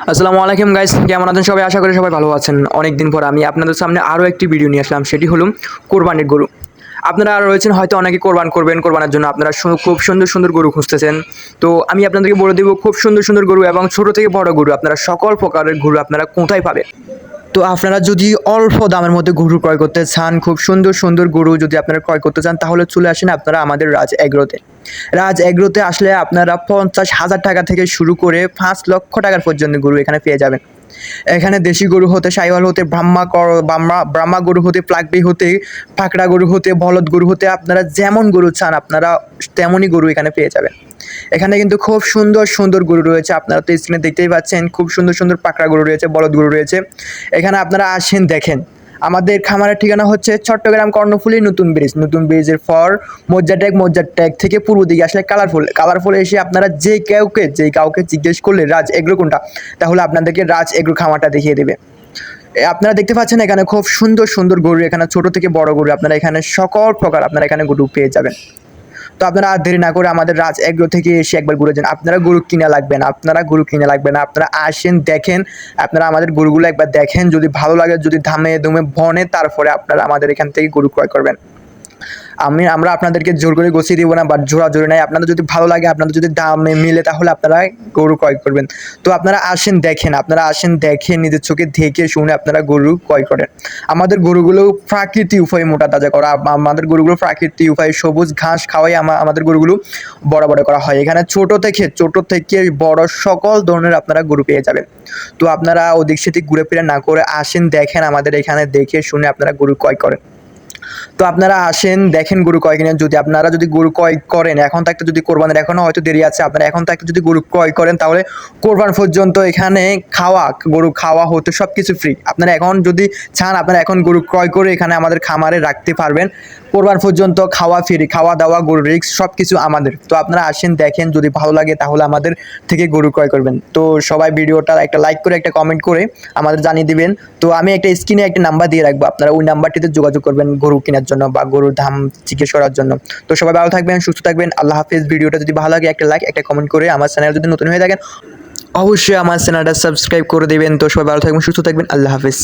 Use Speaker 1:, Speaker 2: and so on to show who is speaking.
Speaker 1: আসসালামু আলাইকুম গাইস, কেমন আছেন সবাই? আশা করি সবাই ভালো আছেন। অনেক দিন পর আমি আপনাদের সামনে আরও একটি ভিডিও নিয়ে আসলাম, সেটি হলো কোরবানির গরু। আপনারা রয়েছেন হয়তো অনেকে কোরবান করবেন, কোরবানের জন্য আপনারা খুব সুন্দর সুন্দর গরু খুঁজতেছেন। তো আমি আপনাদেরকে বলে দেবো খুব সুন্দর সুন্দর গরু এবং ছোটো থেকে বড় গরু আপনারা সকল প্রকারের গরু আপনারা কোথায় পাবেন। তো আপনারা যদি অল্প দামের মধ্যে গরু ক্রয় করতে চান, খুব সুন্দর সুন্দর গরু যদি আপনারা ক্রয় করতে চান, তাহলে চলে আসেন আপনারা আমাদের রাজ এগ্রোতে। রাজ এগ্রোতে আসলে আপনারা 50,000 টাকা থেকে শুরু করে 5 লক্ষ টাকার পর্যন্ত গরু এখানে পেয়ে যাবেন। এখানে দেশি গরু হতে, সাহিওয়াল হতে, ব্রাহ্মা গরু হতে, প্লাগবি হতে, পাকড়া গরু হতে, বলদ গরু হতে, আপনারা যেমন গরু চান আপনারা তেমনই গরু এখানে পেয়ে যাবেন। এখানে কিন্তু খুব সুন্দর সুন্দর গরু রয়েছে, আপনারা তো স্ক্রিনে দেখতেই পাচ্ছেন। খুব সুন্দর সুন্দর পাকড়া গরু রয়েছে, বলদ গরু রয়েছে। এখানে আপনারা আসেন, দেখেন। আমাদের খামারের ঠিকানা হচ্ছে চট্টগ্রাম কর্ণফুলী নতুন ব্রিজের পর মোজ্জার ট্যাগ থেকে পূর্ব দিকে আসলে কালারফুল এসে আপনারা যেই কাউকে জিজ্ঞেস করলে রাজ এগ্রো কোনটা, তাহলে আপনাদেরকে রাজ এগ্রো খামারটা দেখিয়ে দেবে। আপনারা দেখতে পাচ্ছেন এখানে খুব সুন্দর সুন্দর গরু, এখানে ছোট থেকে বড় গরু আপনারা এখানে সকল প্রকার আপনারা এখানে গরু পেয়ে যাবেন। তো আপনারা আর দেরি না করে আমাদের রাজ এগ্রো থেকে এসে একবার ঘুরে যান। আপনারা গরু কিনা লাগবে না, আপনারা আসেন, দেখেন। আপনারা আমাদের গরুগুলো একবার দেখেন, যদি ভালো লাগে, যদি দামে দুমে বনে, তারপরে আপনারা আমাদের এখান থেকে গরু ক্রয় করবেন। আমরা আপনাদেরকে জোর করে গুছিয়ে দিব না, বা জোরাজোরি নাই। আপনাদের যদি ভালো লাগে, আপনাদের যদি দামে মিলে, তাহলে আপনারা গরু ক্রয় করবেন। তো আপনারা আসেন, দেখেন, নিজের চোখে দেখে শুনে আপনারা গরু ক্রয় করেন। আমাদের গরুগুলো প্রাকৃতিক উপায়ে মোটা তাজা করা, আমাদের গরুগুলো প্রাকৃতিক উপায়ে সবুজ ঘাস খাওয়াই আমাদের গরুগুলো বড় করা হয়। এখানে ছোট থেকে বড় সকল ধরনের আপনারা গরু পেয়ে যাবেন। তো আপনারা ওদিক সেদিক ঘুরে ফিরে না করে আসেন, দেখেন, আমাদের এখানে দেখে শুনে আপনারা গরু ক্রয় করেন। তো আপনারা আসেন, দেখেন গরু ক্রয় কিনেন। যদি গরু ক্রয় করেন, এখন থাকতে, যদি কোরবানির এখনও হয়তো দেরি আছে, আপনারা এখন থাকতে যদি গরু ক্রয় করেন, তাহলে কোরবান পর্যন্ত এখানে গরু খাওয়া হতে সব কিছু ফ্রি। আপনারা এখন যদি চান, আপনারা এখন গরু ক্রয় করে এখানে আমাদের খামারে রাখতে পারবেন। কোরবান পর্যন্ত খাওয়া ফ্রি, খাওয়া দাওয়া, গরু রিক্স সব কিছু আমাদের। তো আপনারা আসেন, দেখেন, যদি ভালো লাগে তাহলে আমাদের থেকে গরু ক্রয় করবেন। তো সবাই ভিডিওটা একটা লাইক করে, একটা কমেন্ট করে আমাদের জানিয়ে দিবেন। তো আমি একটা স্ক্রিনে একটা নাম্বার দিয়ে রাখবো, আপনারা ওই নাম্বারটিতে যোগাযোগ করবেন গরু কেনার জন্য বা গরুর দাম জিজ্ঞেস করার জন্য। তো সবাই ভালো থাকবেন, সুস্থ থাকবেন। আল্লাহ হাফেজ। ভিডিওটা যদি ভালো লাগে একটা লাইক, একটা কমেন্ট করে, আমার চ্যানেল যদি নতুন হয়ে থাকেন অবশ্যই আমার চ্যানেলটা সাবস্ক্রাইব করে দেবেন। তো সবাই ভালো থাকবেন, সুস্থ থাকবেন। আল্লাহ হাফেজ।